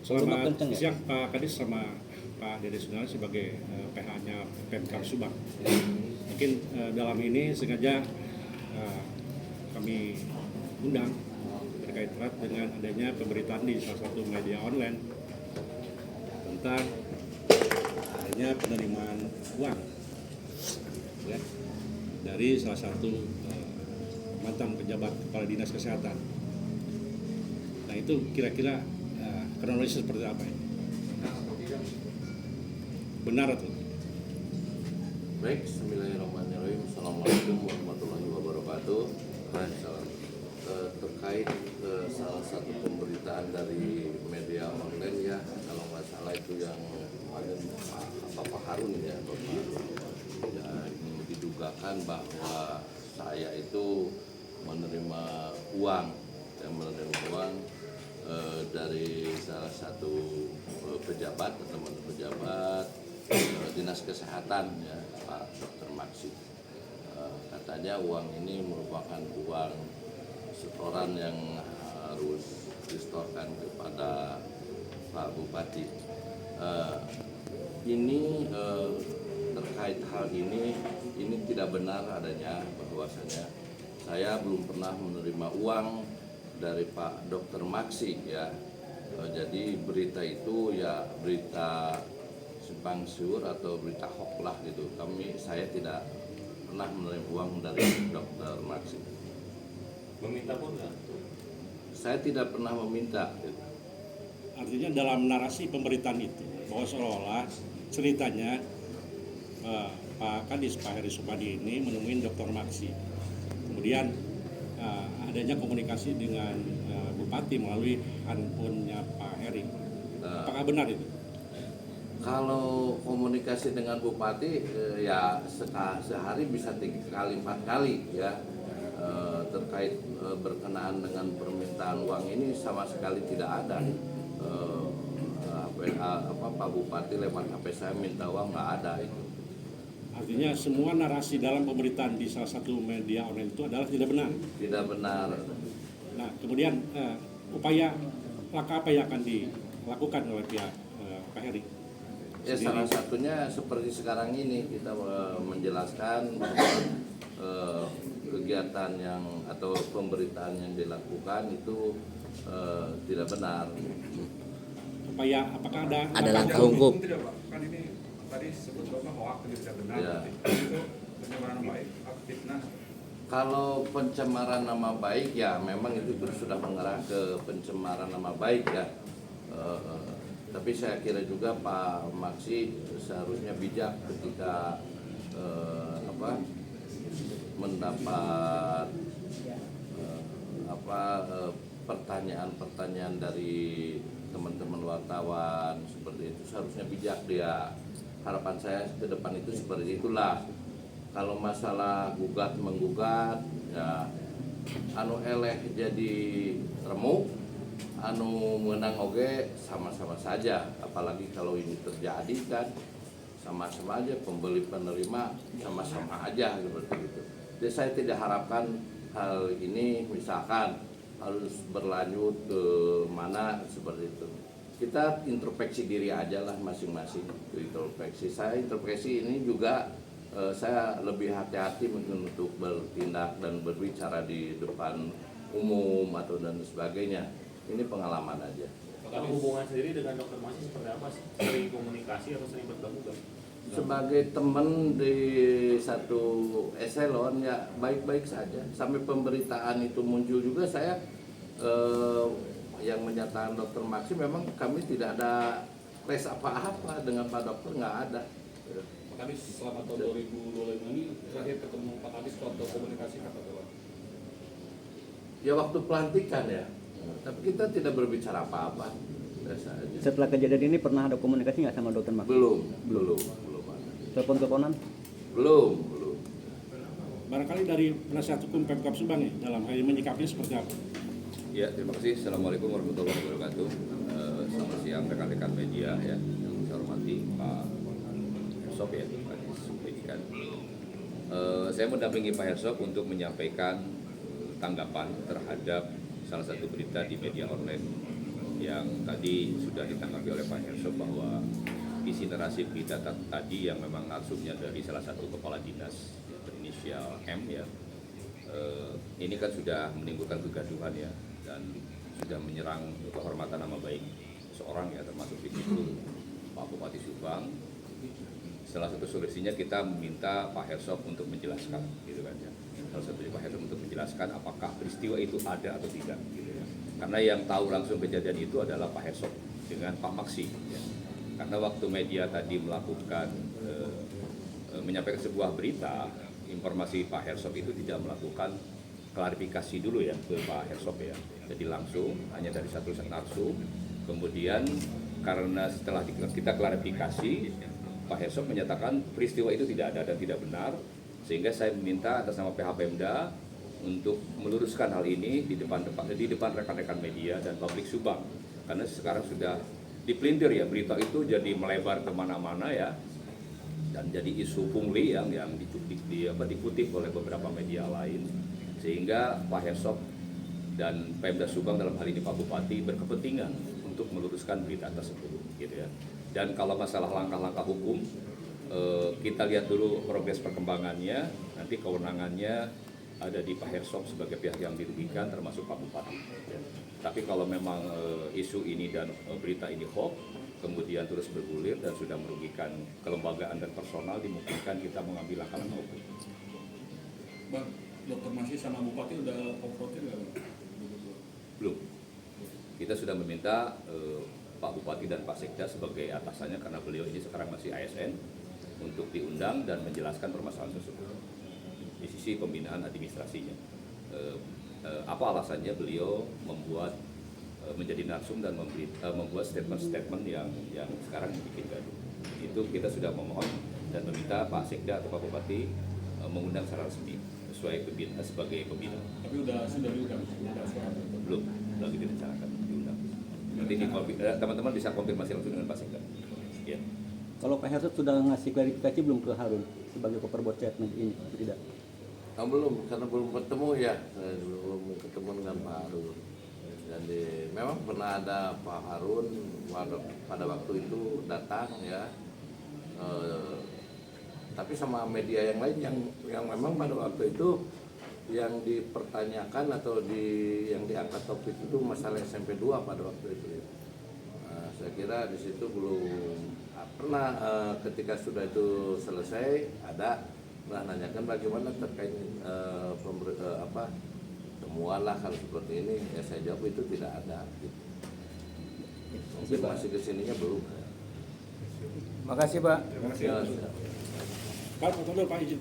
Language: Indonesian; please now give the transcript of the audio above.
Selamat siang Pak Kadis sama Pak Dede Sunardi sebagai PH-nya Pemkab Subang. Mungkin dalam ini sengaja kami undang terkait erat dengan adanya pemberitaan di salah satu media online tentang adanya penerimaan uang ya, dari salah satu mantan pejabat kepala dinas kesehatan. Nah itu kira-kira kronologis seperti apa ini? Benar atau? Baik, bismillahirrahmanirrahim. Assalamualaikum warahmatullahi wabarakatuh. Terkait salah satu pemberitaan dari media online ya, kalau nggak salah itu yang ada Bapak Harun ya, ini didugakan bahwa saya itu menerima uang dari salah satu pejabat atau mantan pejabat dinas kesehatan ya, Pak Dr. Maksi. Katanya uang ini merupakan uang setoran yang harus disetorkan kepada Pak Bupati. Terkait hal ini tidak benar adanya, bahwasanya saya belum pernah menerima uang dari Pak Dr. Maksi ya. Jadi berita itu ya berita simpang siur atau berita hoax lah gitu. Saya tidak pernah menerima uang dari Dr. Maksi. Meminta pun enggak? Saya tidak pernah meminta gitu. Artinya dalam narasi pemberitaan itu bahwa seolah-olah ceritanya Pak Kadis, Pak Heri Supadi ini menemui Dr. Maksi. Kemudian adanya komunikasi dengan Bupati melalui handphonenya Pak Heri. Apakah benar itu? Kalau komunikasi dengan Bupati ya sehari bisa 3 kali 4 kali ya. Terkait berkenaan dengan permintaan uang ini sama sekali tidak ada. Pak Bupati lewat HP saya minta uang, nggak ada itu. Artinya semua narasi dalam pemberitaan di salah satu media online itu adalah tidak benar. Tidak benar. Nah, kemudian upaya langkah apa yang akan dilakukan oleh pihak Pak Heri? Ya salah satunya seperti sekarang ini kita menjelaskan bahwa kegiatan yang atau pemberitaan yang dilakukan itu tidak benar. Upaya apakah ada langkah hukum? Tidak Pak, kan ini tadi sebut bahwa hoax tidak benar. Ya. Itu pencemaran nama baik, fitnah. Kalau pencemaran nama baik ya memang itu sudah mengarah ke pencemaran nama baik ya. Tapi saya kira juga Pak Maksi seharusnya bijak ketika mendapat pertanyaan-pertanyaan dari teman-teman wartawan seperti itu, seharusnya bijak dia. Harapan saya ke depan itu seperti itulah. Kalau masalah gugat menggugat ya anu eleh jadi remuk, anu menang oge sama-sama saja. Apalagi kalau ini terjadi kan sama-sama aja, pembeli penerima sama-sama aja seperti itu. Jadi saya tidak harapkan hal ini misalkan harus berlanjut ke mana seperti itu. Kita introspeksi diri aja lah masing-masing. Introspeksi ini juga saya lebih hati-hati untuk bertindak dan berbicara di depan umum atau dan sebagainya. Ini pengalaman aja. Kalau hubungan sendiri dengan Dr. Maksi seperti apa sih? Sering komunikasi atau sering bertemu kan? Sebagai teman di satu eselon ya baik-baik saja. Sampai pemberitaan itu muncul juga saya yang menyatakan Dr. Maksi memang kami tidak ada tes apa-apa dengan Pak Dokter, nggak ada. Pak Kadis selama tahun 2025 ini terakhir ketemu Pak Kadis atau komunikasi apa tuh? Ya waktu pelantikan ya. Tapi kita tidak berbicara apa-apa. Biasa aja. Setelah kejadian ini pernah ada komunikasi nggak sama Dr. Maksi? Belum ada. Telepon-teleponan? Belum. barangkali dari penasihat hukum Pemkab Subang ya dalam hal ini menyikapinya seperti apa? Ya, terima kasih. Assalamualaikum warahmatullahi wabarakatuh. Selamat siang rekan-rekan media ya, yang saya hormati Pak Hersop ya, Pak Pendidikan. Saya mendampingi Pak Hersop untuk menyampaikan tanggapan terhadap salah satu berita di media online yang tadi sudah ditanggapi oleh Pak Hersop bahwa isi narasi berita tadi yang memang narsumnya dari salah satu kepala dinas berinisial M ya, ini kan sudah menimbulkan kegaduhan ya, dan sudah menyerang kehormatan nama baik seorang ya, termasuk di situ Pak Bupati Subang. Salah satu solusinya kita meminta Pak Hersop untuk menjelaskan, gitu kan ya. Salah satu Pak Hersop untuk menjelaskan apakah peristiwa itu ada atau tidak, gitu ya. Karena yang tahu langsung kejadian itu adalah Pak Hersop dengan Pak Maksi. Ya. Karena waktu media tadi melakukan menyampaikan sebuah berita, informasi Pak Hersop itu tidak melakukan klarifikasi dulu ya ke Pak Hersop ya. Jadi langsung hanya dari satu narsum. Kemudian karena setelah kita klarifikasi, Pak Hersop menyatakan peristiwa itu tidak ada dan tidak benar, sehingga saya meminta atas nama pihak Pemda untuk meluruskan hal ini di depan rekan-rekan media dan publik Subang, karena sekarang sudah dipelintir ya, berita itu jadi melebar kemana-mana ya, dan jadi isu pungli yang dikutip oleh beberapa media lain, sehingga Pak Hersop dan Pemda Subang dalam hal ini Pak Bupati berkepentingan untuk meluruskan berita tersebut, gitu ya. Dan kalau masalah langkah-langkah hukum, kita lihat dulu progres perkembangannya, nanti kewenangannya ada di Pak Hersop sebagai pihak yang dirugikan, termasuk Pak Bupati. Ya. Tapi kalau memang isu ini dan berita ini hoax, kemudian terus bergulir dan sudah merugikan kelembagaan dan personal, dimungkinkan kita mengambil langkah-langkah hukum. Bang, Dr. Masih sama Bupati udah konfrontir nggak, Bang? Belum. Kita sudah meminta Pak Bupati dan Pak Sekda sebagai atasannya, karena beliau ini sekarang masih ASN, untuk diundang dan menjelaskan permasalahan tersebut di sisi pembinaan administrasinya. Apa alasannya beliau membuat menjadi narsum dan membuat statement-statement yang sekarang bikin gaduh. Itu kita sudah memohon dan meminta Pak Sekda atau Pak Bupati mengundang secara resmi sebagai pembina. Tapi sudah diundang? Belum, lagi direncanakan diundang. Nanti teman-teman bisa konfirmasi langsung dengan Pak Sekda. Ya. Kalau Pak Hersop sudah ngasih klarifikasi belum ke Harun sebagai koperbuat statement ini? Tidak. Belum, karena belum ketemu ya, belum ketemu dengan Pak Harun. Jadi memang pernah ada Pak Harun pada waktu itu datang ya, tapi sama media yang lain yang memang pada waktu itu yang dipertanyakan atau yang diangkat topik itu masalah SMP 2 pada waktu itu. Saya kira di situ belum pernah, ketika sudah itu selesai ada pernah nanyakan bagaimana terkait temuan lah kalau seperti ini, ya saya jawab itu tidak ada. Konfirmasi kesininya belum. Makasih Pak. Terima kasih. Ya, Pak, Pak, izin Pak.